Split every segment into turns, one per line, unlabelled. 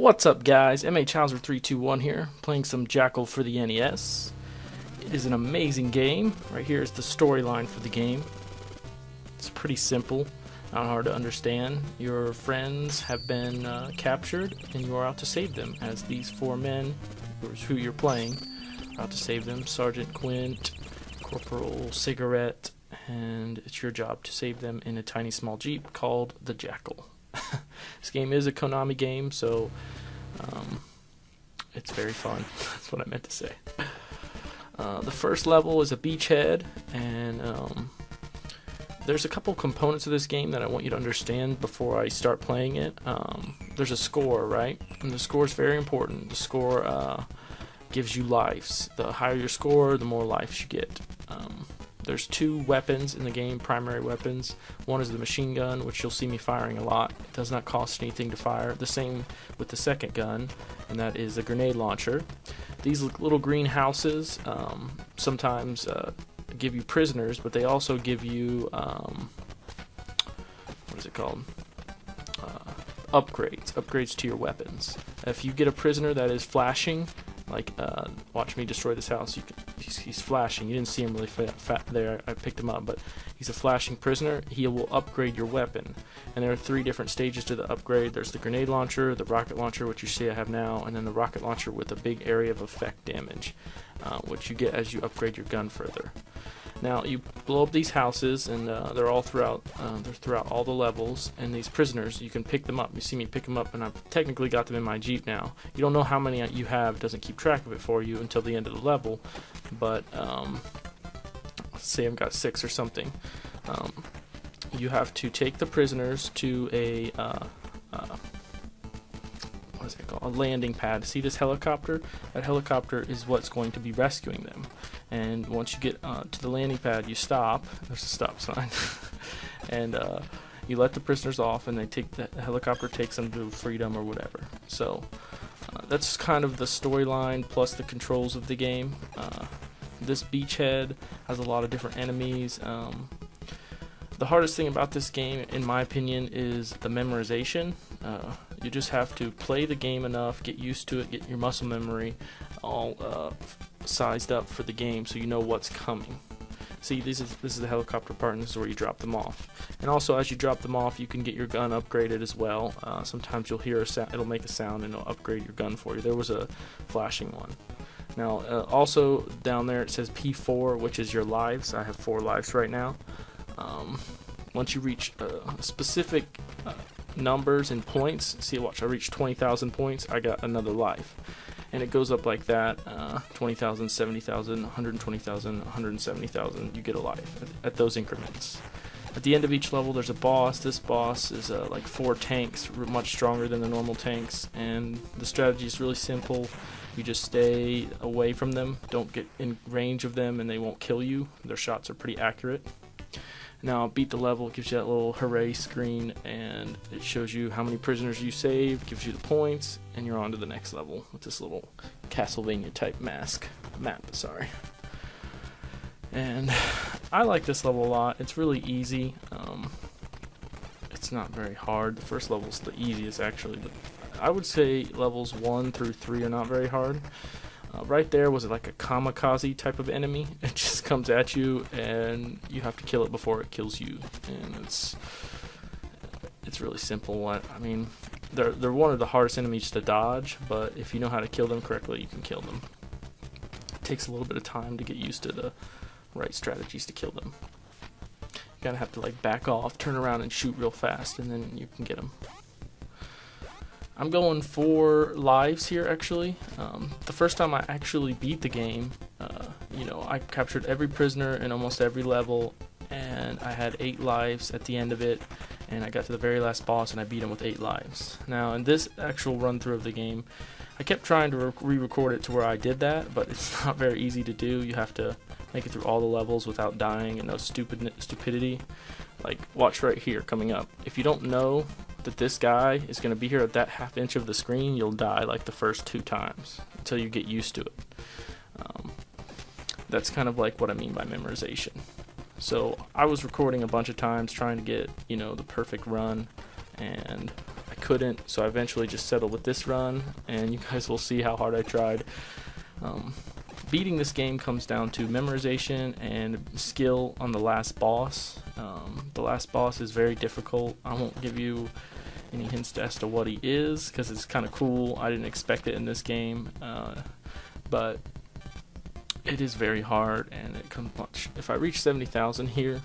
What's up, guys? MHauser321 here, playing some Jackal for the NES. It is an amazing game. Right here is the storyline for the game. It's pretty simple, not hard to understand. Your friends have been captured, and you are out to save them, as these four men, who you're playing, are out to save them. Sergeant Quint, Corporal Cigarette, and it's your job to save them in a tiny small jeep called the Jackal. This game is a Konami game, so it's very fun. That's what I meant to say. The first level is a beachhead, and there's a couple components of this game that I want you to understand before I start playing it. There's a score, right? And the score is very important. The score gives you lives. The higher your score, the more lives you get. There's two weapons in the game, primary weapons. One is the machine gun, which you'll see me firing a lot. It does not cost anything to fire. The same with the second gun, and that is a grenade launcher. These little green houses sometimes give you prisoners, but they also give you, what is it called? Upgrades to your weapons. If you get a prisoner that is flashing, like watch me destroy this house, he's flashing. You didn't see him really fat there, I picked him up, but he's a flashing prisoner. He will upgrade your weapon, and there are three different stages to the upgrade. There's the grenade launcher, the rocket launcher, which you see I have now, and then the rocket launcher with a big area of effect damage, which you get as you upgrade your gun further. Now you blow up these houses, and they're all throughout all the levels. And these prisoners, you can pick them up. You see me pick them up, and I've technically got them in my jeep now. You don't know how many you have; it doesn't keep track of it for you until the end of the level. But let's say I've got 6 or something. You have to take the prisoners to a what is it called? A landing pad. See this helicopter? That helicopter is what's going to be rescuing them. And once you get to the landing pad, you stop. There's a stop sign. And you let the prisoners off, and the helicopter takes them to freedom or whatever. So that's kind of the storyline plus the controls of the game. This beachhead has a lot of different enemies. The hardest thing about this game, in my opinion, is the memorization. You just have to play the game enough, get used to it, get your muscle memory all sized up for the game so you know what's coming. See, this is the helicopter part, and this is where you drop them off. And also, as you drop them off, you can get your gun upgraded as well. Sometimes you'll hear a sound, it'll make a sound, and it'll upgrade your gun for you. There was a flashing one. Now, also down there it says P4, which is your lives. I have 4 lives right now. Once you reach specific numbers and points, see, watch, I reached 20,000 points, I got another life. And it goes up like that, 20,000, 70,000, 120,000, 170,000, you get a life at those increments. At the end of each level, there's a boss. This boss is like 4 tanks, much stronger than the normal tanks, and the strategy is really simple. You just stay away from them, don't get in range of them, and they won't kill you. Their shots are pretty accurate. Now, beat the level, it gives you that little hooray screen, and it shows you how many prisoners you saved, gives you the points, and you're on to the next level with this little Castlevania type map. And I like this level a lot. It's really easy. It's not very hard. The first level's the easiest, actually, but I would say levels 1 through 3 are not very hard. Right there was like a kamikaze type of enemy. It just comes at you, and you have to kill it before it kills you. And it's really simple. I mean, they're one of the hardest enemies to dodge, but if you know how to kill them correctly, you can kill them. It takes a little bit of time to get used to the right strategies to kill them. You gotta have to like back off, turn around, and shoot real fast, and then you can get them. I'm going 4 lives here, actually. The first time I actually beat the game, I captured every prisoner in almost every level, and I had 8 lives at the end of it, and I got to the very last boss, and I beat him with 8 lives. Now, in this actual run-through of the game, I kept trying to re-record it to where I did that, but it's not very easy to do. You have to make it through all the levels without dying and no stupidity. Like, watch right here, coming up. If you don't know that this guy is going to be here at that ½ inch of the screen, you'll die like the first 2 times until you get used to it. That's kind of like what I mean by memorization. So I was recording a bunch of times trying to get, the perfect run, and I couldn't, so I eventually just settled with this run, and you guys will see how hard I tried. Beating this game comes down to memorization and skill on the last boss. The last boss is very difficult. I won't give you any hints as to what he is, because it's kind of cool. I didn't expect it in this game, but it is very hard, and it comes much. If I reach 70,000 here,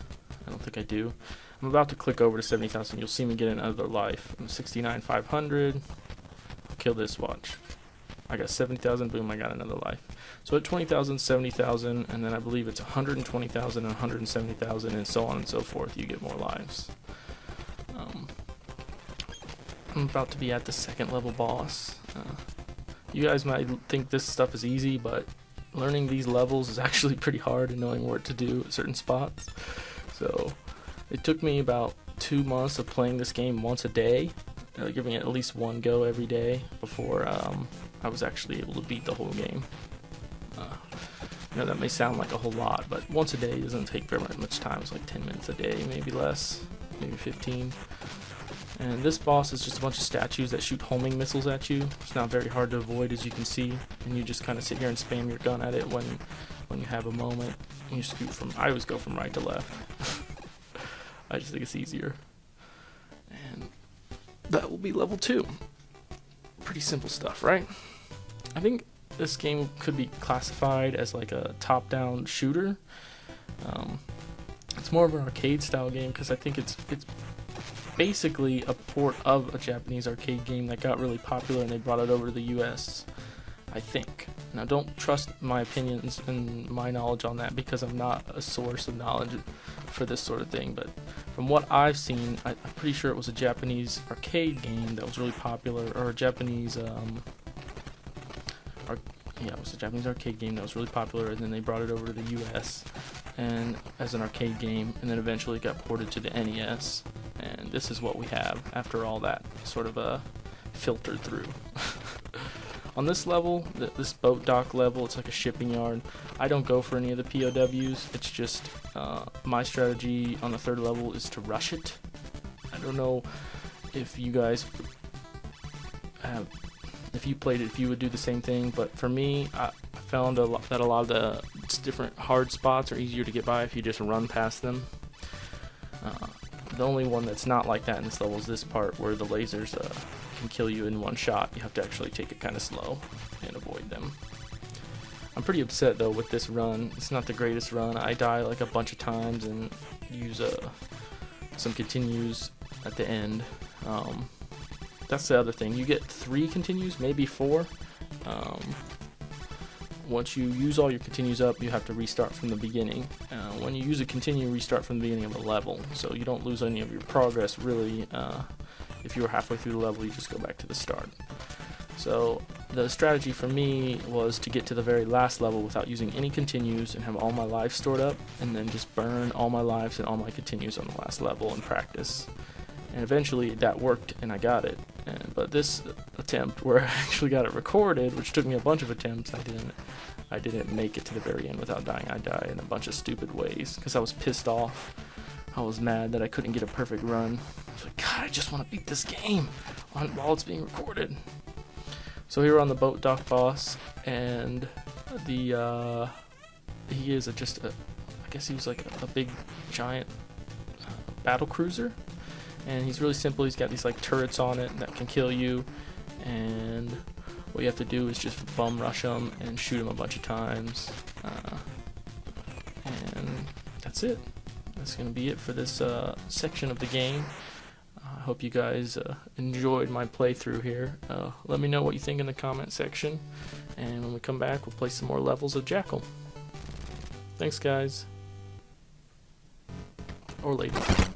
I don't think I do. I'm about to click over to 70,000. You'll see me get another life. I'm 69,500. I'll kill this, watch. I got 70,000, boom, I got another life. So at 20,000, 70,000, and then I believe it's 120,000 and 170,000, and so on and so forth, you get more lives. I'm about to be at the second level boss. You guys might think this stuff is easy, but learning these levels is actually pretty hard and knowing what to do at certain spots. So it took me about 2 months of playing this game once a day, giving it at least one go every day before I was actually able to beat the whole game. You know, that may sound like a whole lot, but once a day doesn't take very much time. It's like 10 minutes a day, maybe less, maybe 15. And this boss is just a bunch of statues that shoot homing missiles at you. It's not very hard to avoid, as you can see, and you just kind of sit here and spam your gun at it when you have a moment. And you scoot from, I always go from right to left. I just think it's easier. And that will be level 2. Pretty simple stuff, right? I think this game could be classified as like a top-down shooter. It's more of an arcade style game, because I think it's basically a port of a Japanese arcade game that got really popular and they brought it over to the US, I think. Now, don't trust my opinions and my knowledge on that, because I'm not a source of knowledge for this sort of thing, but from what I've seen, I'm pretty sure it was a Japanese arcade game that was really popular, or a Japanese it was a Japanese arcade game that was really popular, and then they brought it over to the US and as an arcade game, and then eventually got ported to the NES, and this is what we have after all that sort of filtered through. On this level, this boat dock level, it's like a shipping yard. I don't go for any of the POWs. It's just my strategy on the third level is to rush it. I don't know if you guys have, if you played it, if you would do the same thing, but for me, I found that a lot of the different hard spots are easier to get by if you just run past them. The only one that's not like that in this level is this part where the lasers can kill you in one shot. You have to actually take it kind of slow and avoid them. I'm pretty upset though with this run. It's not the greatest run. I die like a bunch of times and use some continues at the end. That's the other thing. You get 3 continues, maybe 4. Once you use all your continues up, you have to restart from the beginning. When you use a continue, restart from the beginning of the level, so you don't lose any of your progress really. If you were halfway through the level, you just go back to the start. So the strategy for me was to get to the very last level without using any continues and have all my lives stored up, and then just burn all my lives and all my continues on the last level and practice. And eventually that worked and I got it. But this attempt where I actually got it recorded, which took me a bunch of attempts, I didn't make it to the very end without dying. I died in a bunch of stupid ways because I was pissed off. I was mad that I couldn't get a perfect run. I was like, God, I just want to beat this game while it's being recorded. So here we're on the boat dock boss, and he is I guess he was like a big giant battle cruiser. And he's really simple. He's got these like turrets on it that can kill you, and what you have to do is just bum rush him and shoot him a bunch of times, and that's it. That's gonna be it for this section of the game. I hope you guys enjoyed my playthrough here. Let me know what you think in the comment section, and when we come back, we'll play some more levels of Jackal. Thanks, guys. Or later.